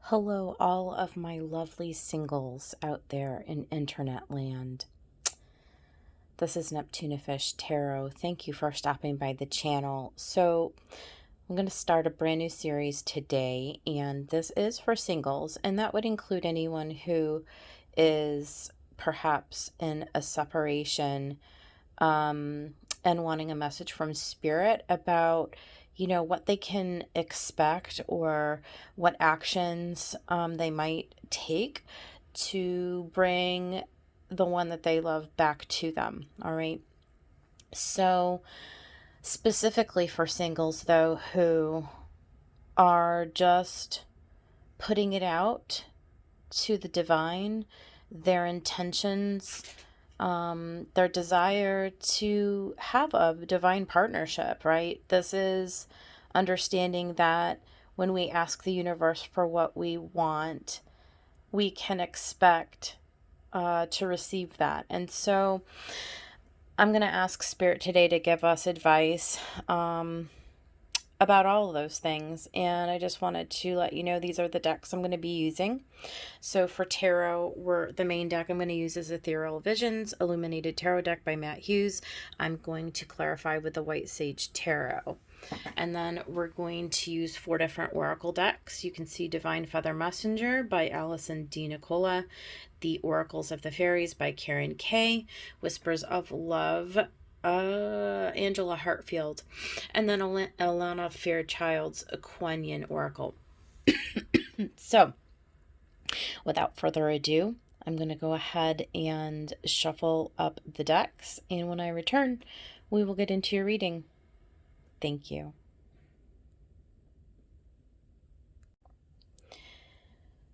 Hello, all of my lovely singles out there in internet land. This is Neptunifish Tarot. Thank you for stopping by the channel. So, I'm going to start a brand new series today, and this is for singles, and that would include anyone who is perhaps in a separation and wanting a message from spirit about what they can expect or what actions they might take to bring the one that they love back to them. All right. So specifically for singles, though, who are just putting it out to the divine, their intentions, their desire to have a divine partnership, right? This is understanding that when we ask the universe for what we want, we can expect to receive that. And so I'm going to ask Spirit today to give us advice about all of those things. And I just wanted to let you know these are the decks I'm going to be using. So for tarot, the main deck I'm going to use is Ethereal Visions, Illuminated Tarot deck by Matt Hughes. I'm going to clarify with the White Sage Tarot. And then we're going to use 4 different oracle decks. You can see Divine Feather Messenger by Alison, DeNicola, The Oracles of the Fairies by Karen K, Whispers of Love, Angela Hartfield, and then Alana Fairchild's Kuan Oracle. So, without further ado, I'm going to go ahead and shuffle up the decks, and when I return, we will get into your reading. Thank you.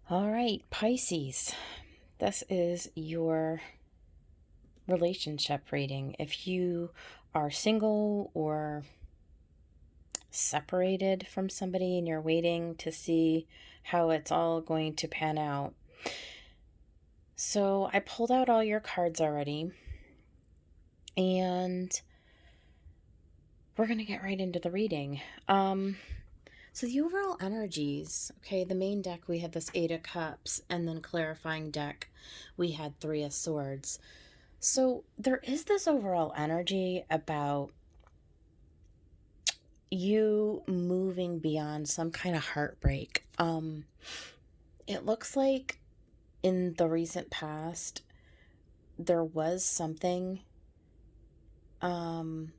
All right, Pisces, this is your relationship reading. If you are single or separated from somebody and you're waiting to see how it's all going to pan out. So I pulled out all your cards already, and we're going to get right into the reading. So the overall energies, okay, the main deck, we had this 8 of Cups, and then clarifying deck, we had 3 of Swords. So there is this overall energy about you moving beyond some kind of heartbreak. It looks like in the recent past, there was something, and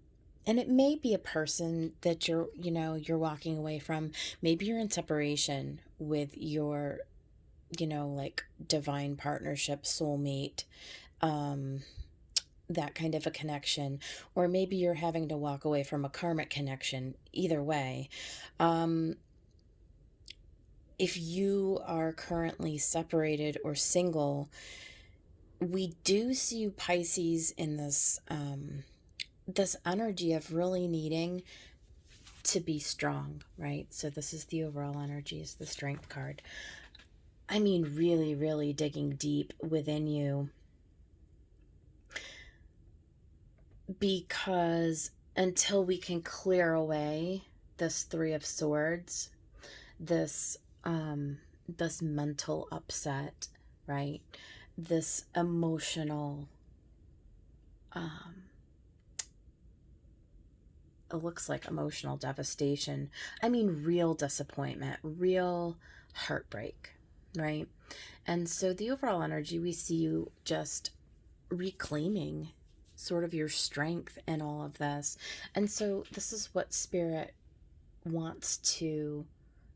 it may be a person that you're walking away from. Maybe you're in separation with your, like divine partnership, soulmate, that kind of a connection, or maybe you're having to walk away from a karmic connection. Either way, if you are currently separated or single, we do see you, Pisces, in this this energy of really needing to be strong, right? So this is the overall energy, is the Strength card. I mean, really, really digging deep within you, because until we can clear away this 3 of Swords, this mental upset, right? This emotional, it looks like emotional devastation. I mean, real disappointment, real heartbreak, right? And so the overall energy, we see you just reclaiming sort of your strength in all of this. And so this is what Spirit wants to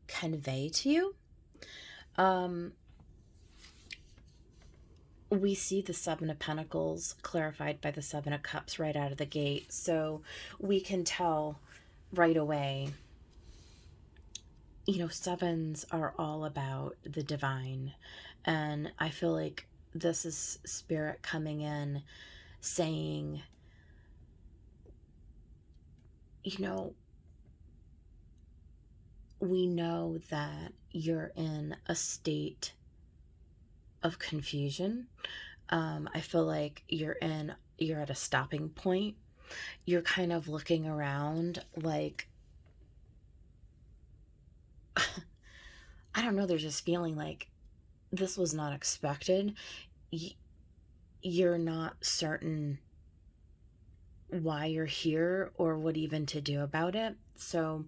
convey to you. We see the 7 of Pentacles clarified by the 7 of Cups right out of the gate. So we can tell right away, sevens are all about the divine. And I feel like this is Spirit coming in saying, we know that you're in a state of confusion. I feel like you're at a stopping point. You're kind of looking around like, I don't don't know, there's this feeling like this was not expected. You're not certain why you're here or what even to do about it. So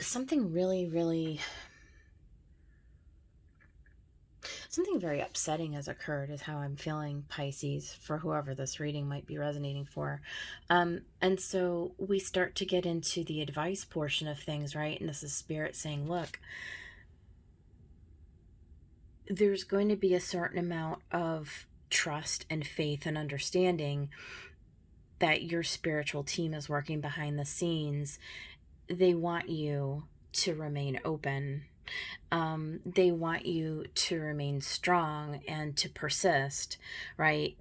something something very upsetting has occurred is how I'm feeling, Pisces, for whoever this reading might be resonating for. And so we start to get into the advice portion of things, right? And this is Spirit saying, look, there's going to be a certain amount of trust and faith and understanding that your spiritual team is working behind the scenes. They want you to remain open. They want you to remain strong and to persist, right?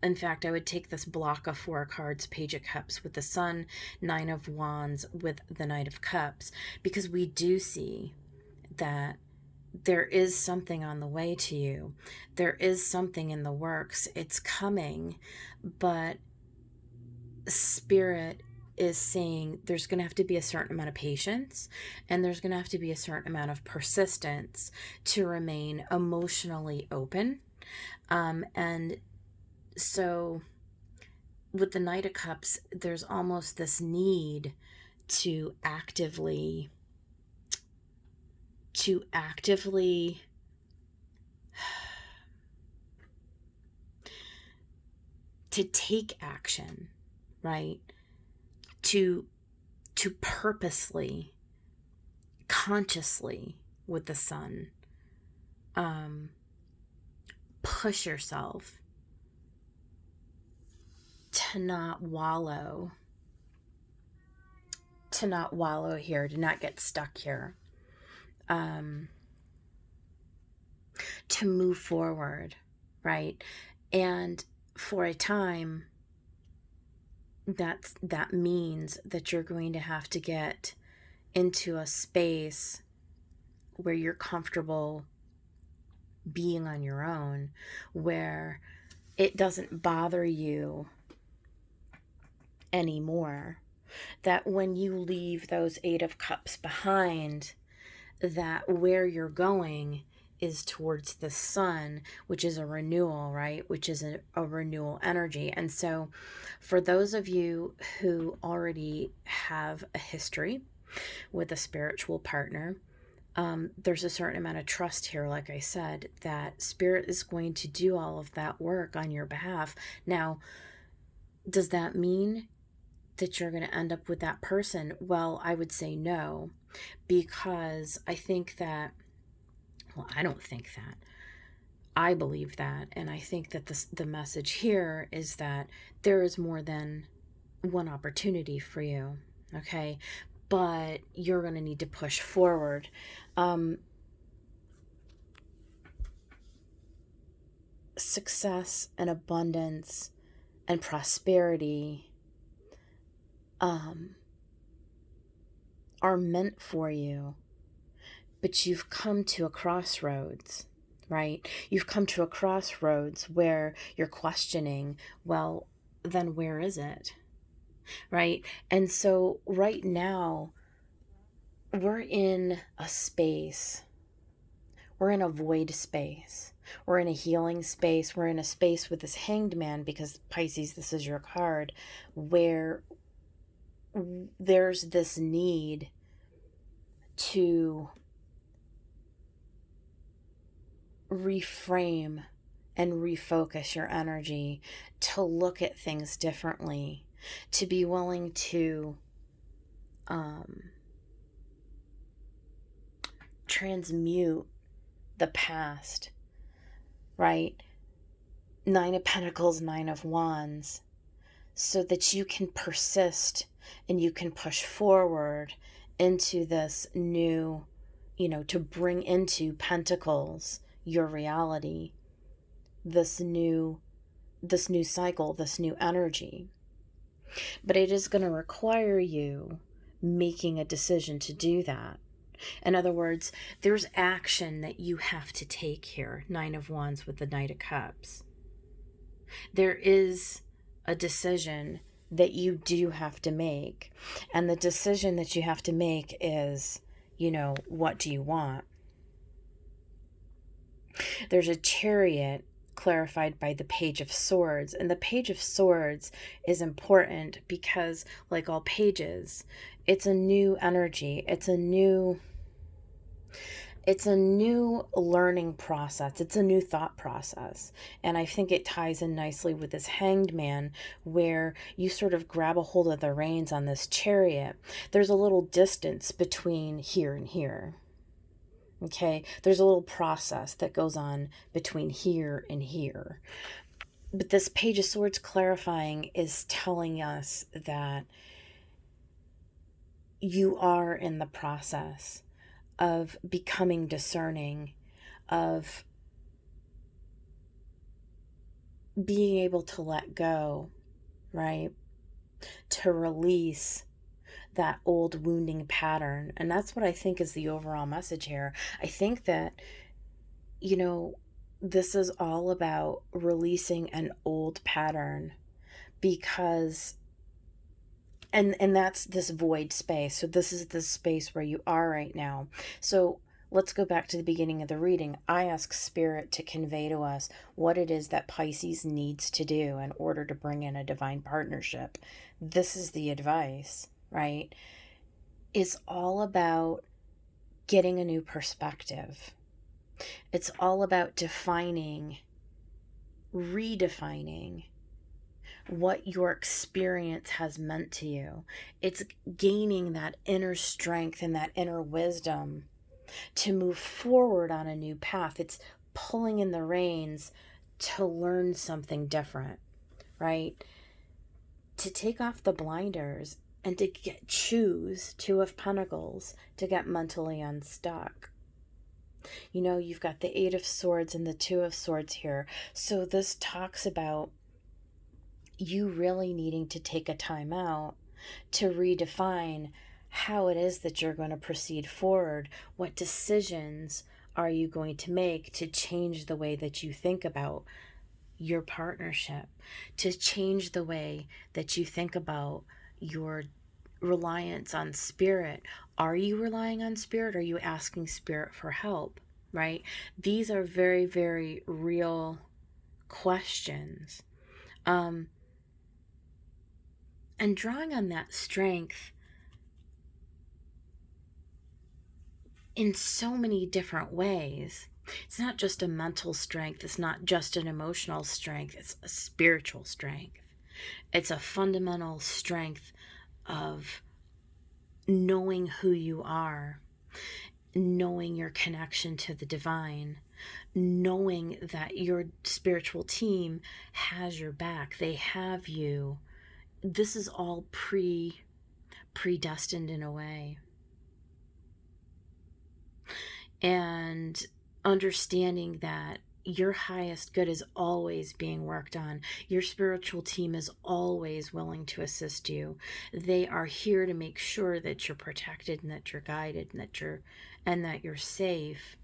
In fact, I would take this block of 4 cards, Page of Cups with the Sun, 9 of Wands with the Knight of Cups, because we do see that there is something on the way to you. There is something in the works. It's coming, but Spirit is saying there's going to have to be a certain amount of patience, and there's going to have to be a certain amount of persistence to remain emotionally open. And so with the Knight of Cups, there's almost this need to actively to take action, right? To purposely, consciously, with the Sun, push yourself to not wallow here, to not get stuck here, to move forward, right? And for a time, that means that you're going to have to get into a space where you're comfortable being on your own, where it doesn't bother you anymore, that when you leave those 8 of Cups behind, that where you're going is towards the Sun, which is a renewal, right? Which is a renewal energy. And so for those of you who already have a history with a spiritual partner, there's a certain amount of trust here, like I said, that Spirit is going to do all of that work on your behalf. Now, does that mean that you're going to end up with that person? Well, I would say no, because I think that, well, I don't think that. I believe that, and I think that the message here is that there is more than one opportunity for you, okay? But you're going to need to push forward. Success and abundance and prosperity are meant for you, but you've come to a crossroads, right? You've come to a crossroads where you're questioning, well, then where is it, right? And so right now, we're in a space, we're in a void space, we're in a healing space, we're in a space with this Hanged Man, because Pisces, this is your card, where there's this need to reframe and refocus your energy, to look at things differently, to be willing to transmute the past, right? 9 of Pentacles, 9 of Wands, so that you can persist and you can push forward into this new, to bring into Pentacles your reality, this new cycle, this new energy. But it is going to require you making a decision to do that. In other words, there's action that you have to take here. 9 of Wands with the Knight of Cups. There is a decision that you do have to make. And the decision that you have to make is, what do you want? There's a Chariot clarified by the Page of Swords, and the Page of Swords is important because, like all pages, it's a new energy. It's a new learning process. It's a new thought process. And I think it ties in nicely with this Hanged Man, where you sort of grab a hold of the reins on this chariot. There's a little distance between here and here. Okay, there's a little process that goes on between here and here. But this Page of Swords clarifying is telling us that you are in the process of becoming discerning, of being able to let go, right? To release that old wounding pattern. And that's what I think is the overall message here. I think that, this is all about releasing an old pattern, because and that's this void space. So this is the space where you are right now. So let's go back to the beginning of the reading. I ask Spirit to convey to us what it is that Pisces needs to do in order to bring in a divine partnership. This is the advice, right? It's all about getting a new perspective. It's all about redefining what your experience has meant to you. It's gaining that inner strength and that inner wisdom to move forward on a new path. It's pulling in the reins to learn something different, right? To take off the blinders and to choose Two of Pentacles, to get mentally unstuck. You've got the Eight of Swords and the Two of Swords here. So this talks about you really needing to take a time out to redefine how it is that you're going to proceed forward. What decisions are you going to make to change the way that you think about your partnership, to change the way that you think about your reliance on Spirit? Are you relying on Spirit? Are you asking Spirit for help, right? These are very, very real questions. And drawing on that strength in so many different ways. It's not just a mental strength. It's not just an emotional strength. It's a spiritual strength. It's a fundamental strength of knowing who you are, knowing your connection to the divine, knowing that your spiritual team has your back. They have you. This is all predestined in a way. And understanding that your highest good is always being worked on. Your spiritual team is always willing to assist you. They are here to make sure that you're protected and that you're guided and that you're safe.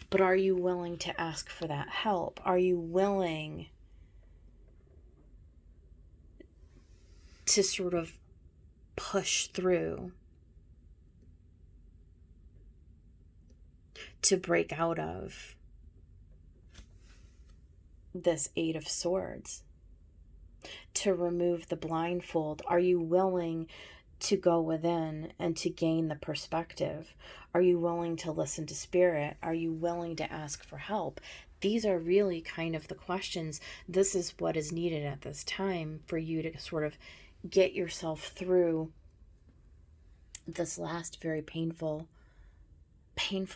But are you willing to ask for that help? Are you willing to sort of push through, to break out of this Eight of Swords, to remove the blindfold? Are you willing to go within and to gain the perspective? Are you willing to listen to Spirit? Are you willing to ask for help? These are really kind of the questions. This is what is needed at this time for you to sort of get yourself through this last very painful,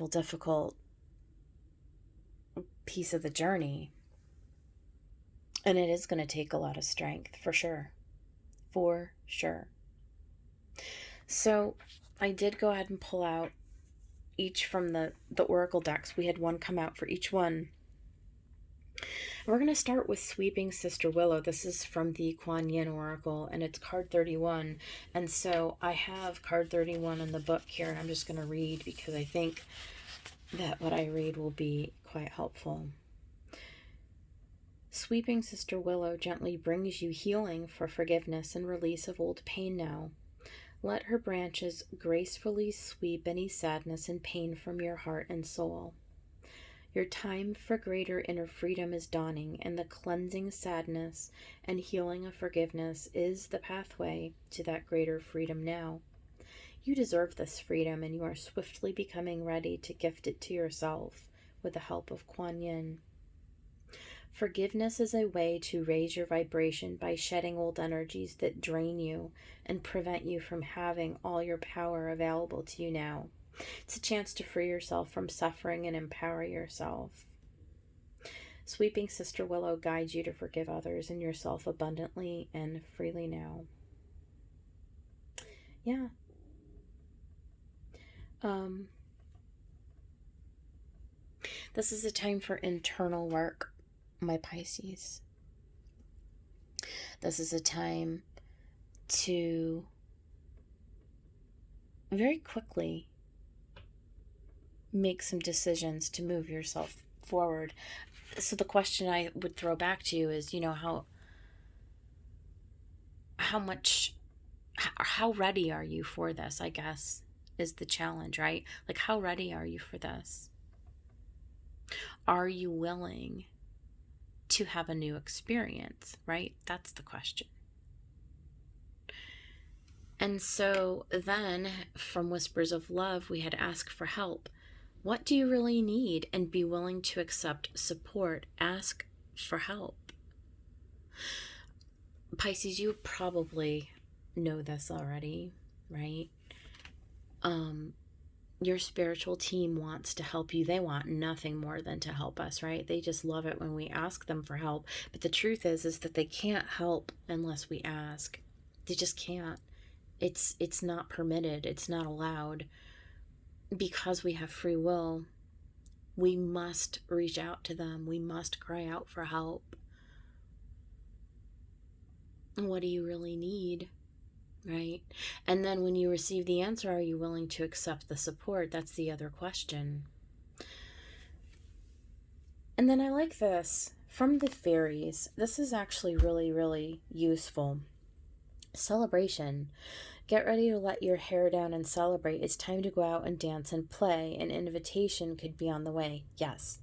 difficult piece of the journey. And it is going to take a lot of strength, for sure. For sure. So I did go ahead and pull out each from the oracle decks. We had one come out for each one. We're going to start with Sweeping Sister Willow. This is from the Kuan Oracle, and it's card 31. And so I have card 31 in the book here, and I'm just going to read because I think that what I read will be quite helpful. Sweeping Sister Willow gently brings you healing for forgiveness and release of old pain now. Let her branches gracefully sweep any sadness and pain from your heart and soul. Your time for greater inner freedom is dawning, and the cleansing sadness and healing of forgiveness is the pathway to that greater freedom now. You deserve this freedom, and you are swiftly becoming ready to gift it to yourself with the help of Kuan. Forgiveness is a way to raise your vibration by shedding old energies that drain you and prevent you from having all your power available to you now. It's a chance to free yourself from suffering and empower yourself. Sweeping Sister Willow guides you to forgive others and yourself abundantly and freely now. Yeah. This is a time for internal work, my Pisces. This is a time to very quickly make some decisions to move yourself forward. So the question I would throw back to you is, how ready are you for this, I guess, is the challenge, right? Like, how ready are you for this? Are you willing to have a new experience, right? That's the question. And so then, from Whispers of Love, we had asked for help. What do you really need? And be willing to accept support. Ask for help. Pisces, you probably know this already, right? Your spiritual team wants to help you. They want nothing more than to help us, right? They just love it when we ask them for help. But the truth is that they can't help unless we ask. They just can't. It's not permitted. It's not allowed. Because we have free will, we must reach out to them. We must cry out for help. What do you really need? Right? And then when you receive the answer, are you willing to accept the support? That's the other question. And then I like this from the Fairies. This is actually really, really useful. Celebration. Get ready to let your hair down and celebrate. It's time to go out and dance and play. An invitation could be on the way. Yes.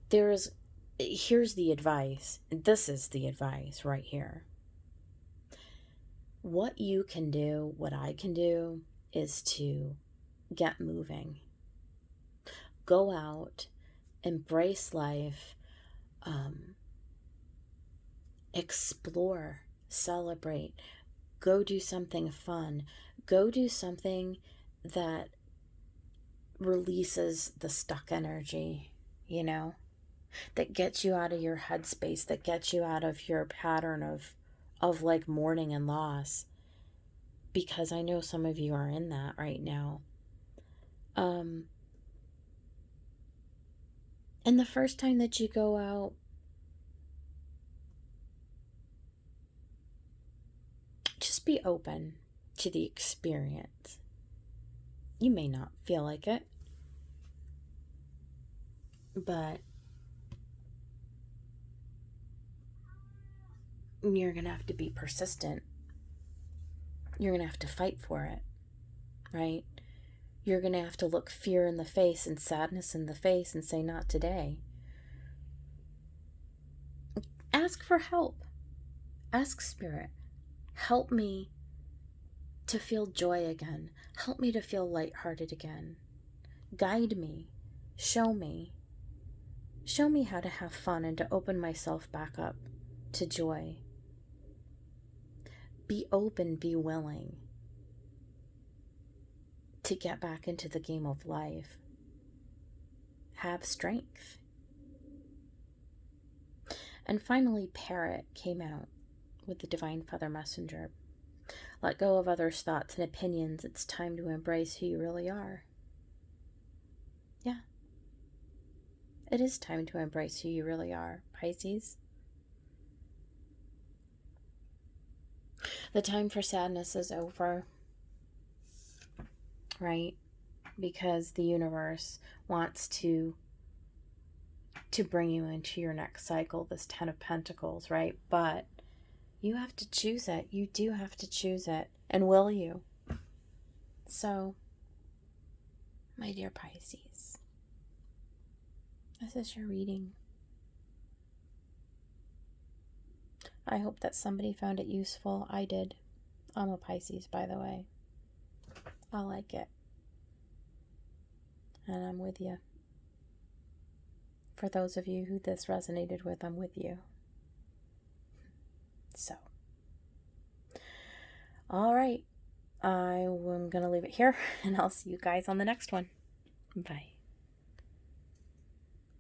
Here's the advice. This is the advice right here. What you can do, what I can do, is to get moving. Go out, embrace life, explore, celebrate, go do something fun, go do something that releases the stuck energy, that gets you out of your headspace, that gets you out of your pattern of like mourning and loss, because I know some of you are in that right now. And the first time that you go out, just be open to the experience. You may not feel like it, but you're going to have to be persistent. You're going to have to fight for it, right? You're going to have to look fear in the face and sadness in the face and say, not today. Ask for help. Ask Spirit, help me to feel joy again. Help me to feel lighthearted again. Guide me. Show me. Show me how to have fun and to open myself back up to joy. Be open, be willing to get back into the game of life. Have strength. And finally, Parrot came out with the Divine Feather Messenger. Let go of others' thoughts and opinions. It's time to embrace who you really are. Yeah. It is time to embrace who you really are, Pisces. The time for sadness is over, right? Because the universe wants to bring you into your next cycle, this 10 of Pentacles, right? But you have to choose it. You do have to choose it. And will you? So, my dear Pisces, this is your reading. I hope that somebody found it useful. I did. I'm a Pisces, by the way. I like it. And I'm with you. For those of you who this resonated with, I'm with you. So, all right. I'm going to leave it here, and I'll see you guys on the next one. Bye.